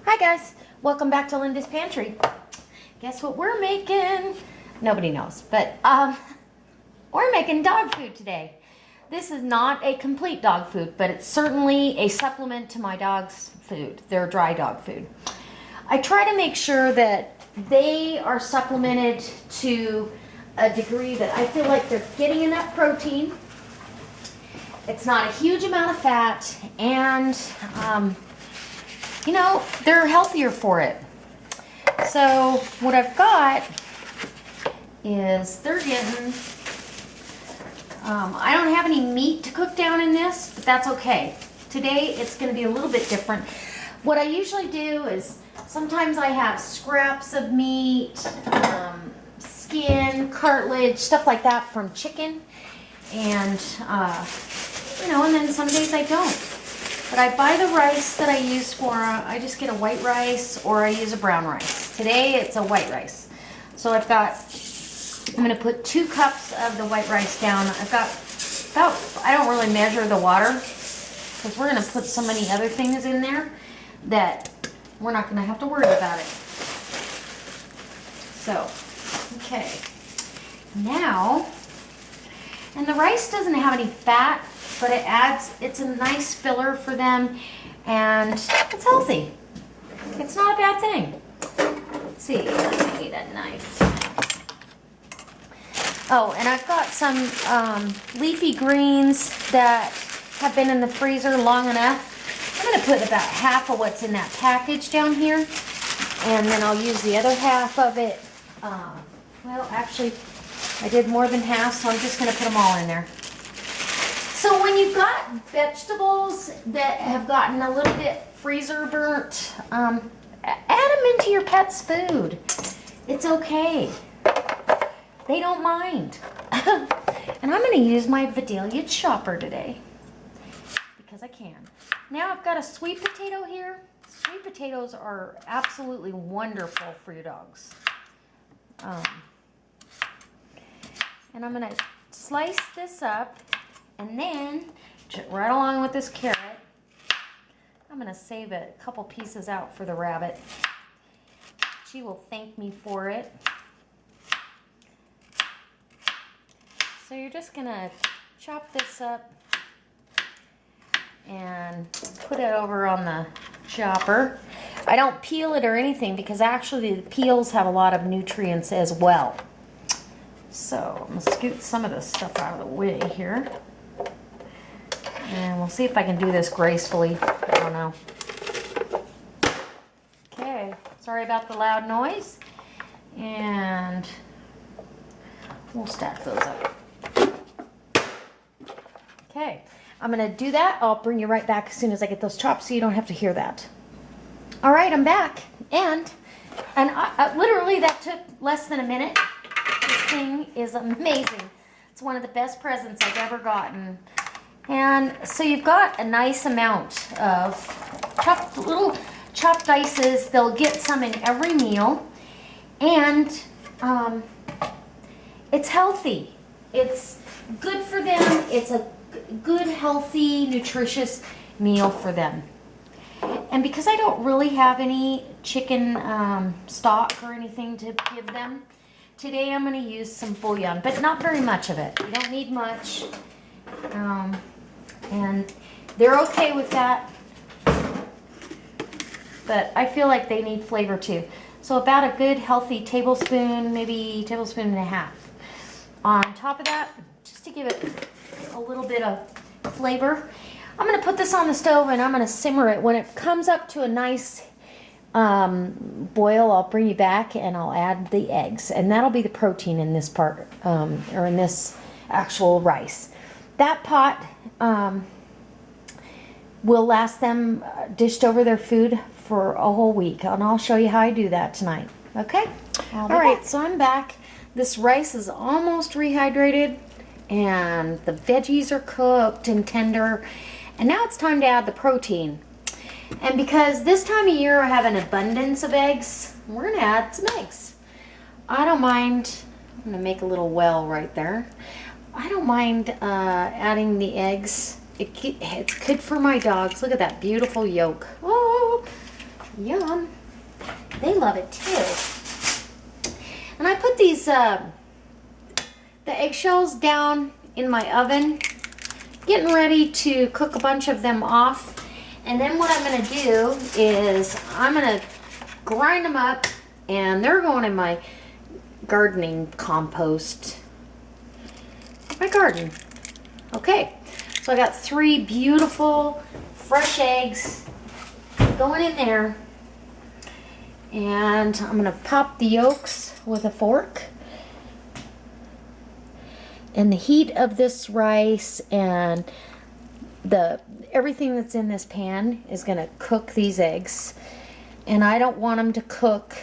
Hi guys, welcome back to Linda's Pantry. Guess what we're making? Nobody knows, but we're making dog food today. This is not a complete dog food, but it's certainly a supplement to my dog's food, their dry dog food. I try to make sure that they are supplemented to a degree that I feel like they're getting enough protein. It's not a huge amount of fat, and you know, they're healthier for it. So what I've got is they're getting, I don't have any meat to cook down in this, but that's okay. Today it's going to be a little bit different. What I usually do is sometimes I have scraps of meat, skin, cartilage, stuff like that from chicken, and you know, and then some days I don't. But I buy the rice that I use for, I just get a white rice or I use a brown rice. Today it's a white rice. So I've got, I'm going to put 2 cups of the white rice down. I've got about, I don't really measure the water because we're going to put so many other things in there that we're not going to have to worry about it. So, okay. Now, and the rice doesn't have any fat, but it adds, it's a nice filler for them, and it's healthy. It's not a bad thing. Let's see, I need a knife. Oh, and I've got some leafy greens that have been in the freezer long enough. I'm going to put about half of what's in that package down here, and then I'll use the other half of it. Well, actually, I did more than half, so I'm just going to put them all in there. So when you've got vegetables that have gotten a little bit freezer burnt, add them into your pet's food. It's okay. They don't mind. And I'm going to use my Vidalia chopper today because I can. Now I've got a sweet potato here. Sweet potatoes are absolutely wonderful for your dogs. And I'm going to slice this up. And then, right along with this carrot, I'm going to save a couple pieces out for the rabbit. She will thank me for it. So you're just going to chop this up and put it over on the chopper. I don't peel it or anything because actually the peels have a lot of nutrients as well. So I'm going to scoot some of this stuff out of the way here. And we'll see if I can do this gracefully. I don't know. Okay, sorry about the loud noise. And we'll stack those up. Okay, I'm going to do that. I'll bring you right back as soon as I get those chopped so you don't have to hear that. All right, I'm back. And literally that took less than a minute. This thing is amazing. It's one of the best presents I've ever gotten. And so you've got a nice amount of little chopped dices. They'll get some in every meal. And it's healthy. It's good for them. It's a good, healthy, nutritious meal for them. And because I don't really have any chicken stock or anything to give them, today I'm going to use some bouillon, but not very much of it. You don't need much. And they're okay with that, but I feel like they need flavor too. So about a good healthy tablespoon, maybe a tablespoon and a half. On top of that, just to give it a little bit of flavor, I'm going to put this on the stove and I'm going to simmer it. When it comes up to a nice boil, I'll bring you back and I'll add the eggs, and that'll be the protein in this part, or in this actual rice. That pot will last them dished over their food for a whole week, and I'll show you how I do that tonight. Okay? All right, so I'm back. This rice is almost rehydrated, and the veggies are cooked and tender, and now it's time to add the protein. And because this time of year I have an abundance of eggs, we're going to add some eggs. I don't mind. I'm going to make a little well right there. I don't mind adding the eggs. It's good for my dogs. Look at that beautiful yolk. Oh, Yum. They love it too. And I put these, the eggshells down in my oven, getting ready to cook a bunch of them off. And then what I'm gonna do is I'm gonna grind them up, and they're going in my gardening compost. My garden. Okay, so I got 3 beautiful fresh eggs going in there, and I'm gonna pop the yolks with a fork. And the heat of this rice and everything that's in this pan is gonna cook these eggs, and I don't want them to cook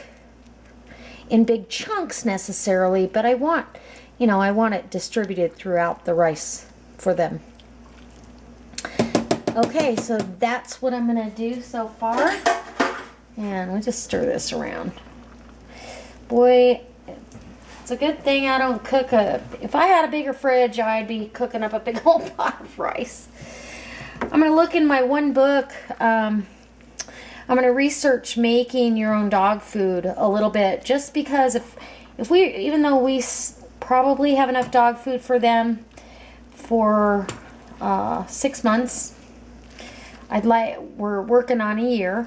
in big chunks necessarily, but I want it distributed throughout the rice for them. Okay, so that's what I'm gonna do so far. And we'll just stir this around. Boy, it's a good thing I don't cook if I had a bigger fridge, I'd be cooking up a big old pot of rice. I'm gonna look in my one book. I'm gonna research making your own dog food a little bit, just because even though we probably have enough dog food for them for 6 months, we're working on a year.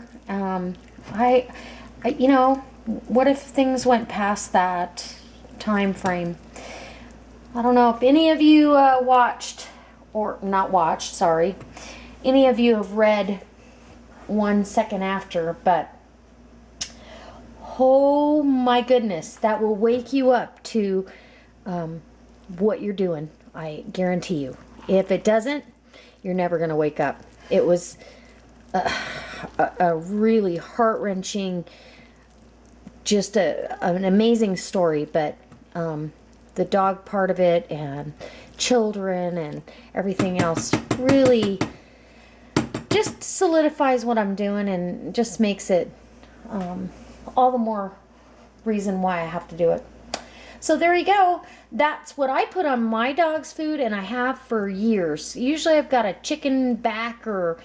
What if things went past that time frame? I don't know if any of you any of you have read 1 Second After, but oh my goodness, that will wake you up to what you're doing. I guarantee you. If it doesn't, you're never going to wake up. It was a really heart-wrenching, just an amazing story, but the dog part of it and children and everything else really just solidifies what I'm doing, and just makes it all the more reason why I have to do it. So there you go. That's what I put on my dog's food, and I have for years. Usually I've got a chicken back or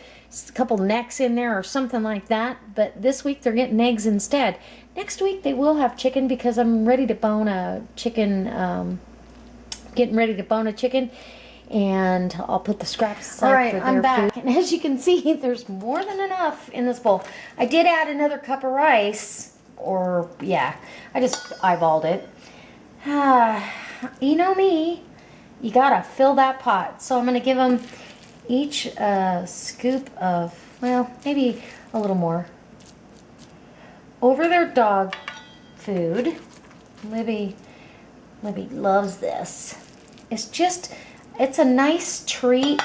a couple necks in there or something like that, but this week they're getting eggs instead. Next week they will have chicken, because I'm ready to bone a chicken, getting ready to bone a chicken, and I'll put the scraps aside. All right, for I'm back, food. And as you can see, there's more than enough in this bowl. I did add another cup of rice, I just eyeballed it. You know me, you gotta fill that pot. So I'm gonna give them each a scoop of, well, maybe a little more, over their dog food. Libby loves this. It's a nice treat.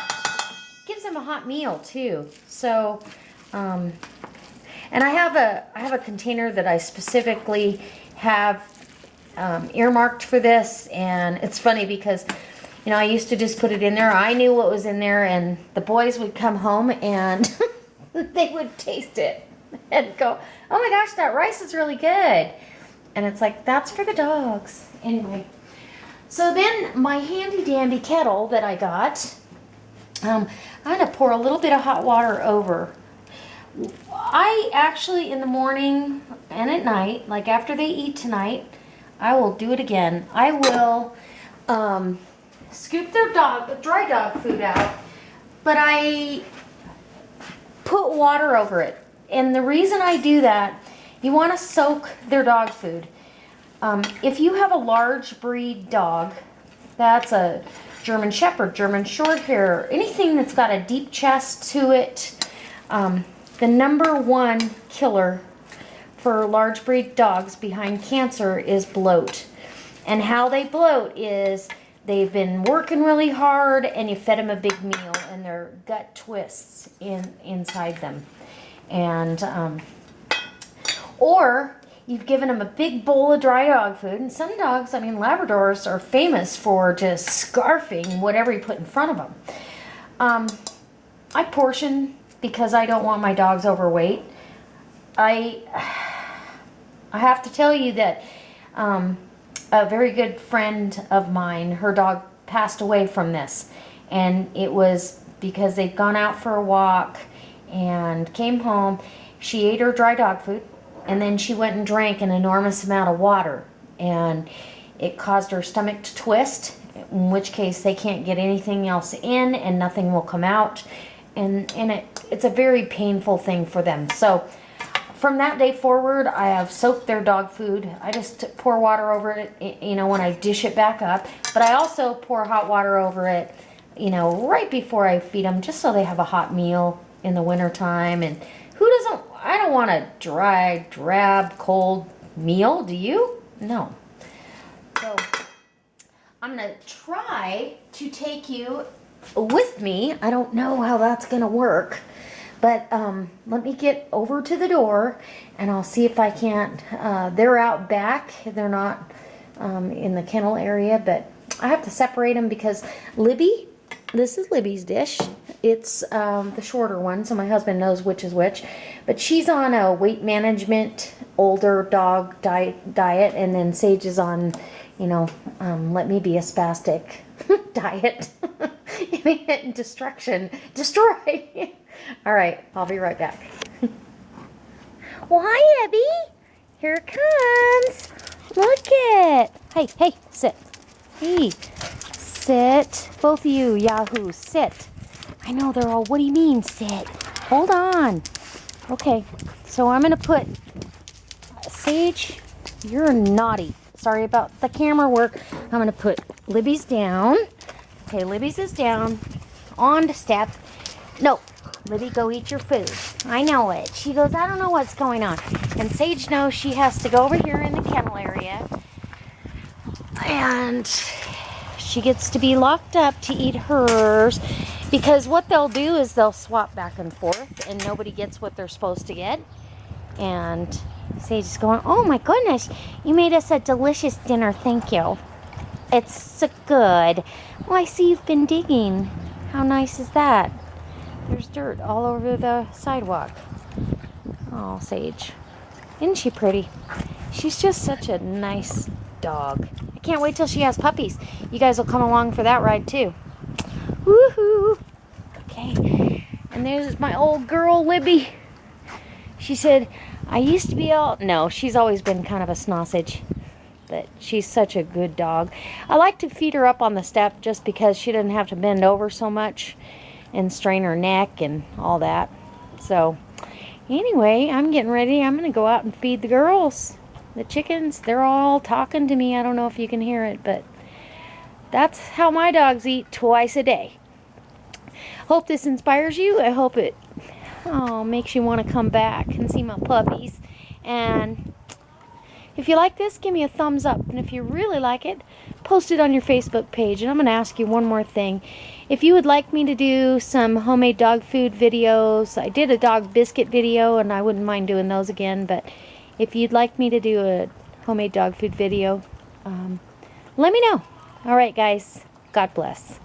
Gives them a hot meal too. So, and I have a container that I specifically have earmarked for this, and it's funny because I used to just put it in there. I knew what was in there, and the boys would come home and they would taste it and go, "Oh my gosh, that rice is really good." And it's like, that's for the dogs. Anyway, so then my handy dandy kettle that I got, I'm gonna pour a little bit of hot water over. I actually, in the morning and at night, like after they eat tonight, I will do it again. I will scoop their dry dog food out, but I put water over it. And the reason I do that, you want to soak their dog food. If you have a large breed dog, that's a German Shepherd, German Shorthair, anything that's got a deep chest to it, the #1 killer for large breed dogs behind cancer is bloat. And how they bloat is they've been working really hard, and you fed them a big meal, and their gut twists inside them. And or you've given them a big bowl of dry dog food. And some dogs, Labradors are famous for just scarfing whatever you put in front of them. I portion because I don't want my dogs overweight. I have to tell you that a very good friend of mine, her dog passed away from this. And it was because they'd gone out for a walk and came home, she ate her dry dog food, and then she went and drank an enormous amount of water, and it caused her stomach to twist, in which case they can't get anything else in and nothing will come out, and it's a very painful thing for them. So from that day forward, I have soaked their dog food. I just pour water over it, you know, when I dish it back up, but I also pour hot water over it, you know, right before I feed them, just so they have a hot meal in the winter time. And who doesn't, I don't want a dry, drab, cold meal, do you? No. So I'm gonna try to take you with me. I don't know how that's gonna work, but let me get over to the door and I'll see if I can't, they're out back, they're not in the kennel area, but I have to separate them because Libby, this is Libby's dish. It's the shorter one, so my husband knows which is which. But she's on a weight management, older dog diet, and then Sage is on, you know, let me be a spastic diet. Destruction. Destroy. All right, I'll be right back. Well, hi, Abby. Here it comes. Look it. Hey, hey, sit. Hey. Sit. Both of you, Yahoo, sit. I know they're all, what do you mean, sit? Hold on. Okay, so I'm going to put, Sage, you're naughty. Sorry about the camera work. I'm going to put Libby's down. Okay, Libby's is down. On to step. No, Libby, go eat your food. I know it. She goes, I don't know what's going on. And Sage knows she has to go over here in the kennel area. And she gets to be locked up to eat hers, because what they'll do is they'll swap back and forth and nobody gets what they're supposed to get. And Sage is going, oh my goodness, you made us a delicious dinner, thank you. It's so good. Well, I see you've been digging. How nice is that? There's dirt all over the sidewalk. Oh, Sage. Isn't she pretty? She's just such a nice dog. I can't wait till she has puppies. You guys will come along for that ride too. Woohoo! Okay, and there's my old girl, Libby. She said, I used to be all... No, she's always been kind of a sausage, but she's such a good dog. I like to feed her up on the step just because she doesn't have to bend over so much and strain her neck and all that. So, anyway, I'm getting ready. I'm going to go out and feed the girls. The chickens, they're all talking to me. I don't know if you can hear it, but that's how my dogs eat twice a day. Hope this inspires you. I hope it makes you want to come back and see my puppies. And if you like this, give me a thumbs up. And if you really like it, post it on your Facebook page. And I'm going to ask you one more thing. If you would like me to do some homemade dog food videos, I did a dog biscuit video and I wouldn't mind doing those again, but if you'd like me to do a homemade dog food video, let me know. All right, guys. God bless.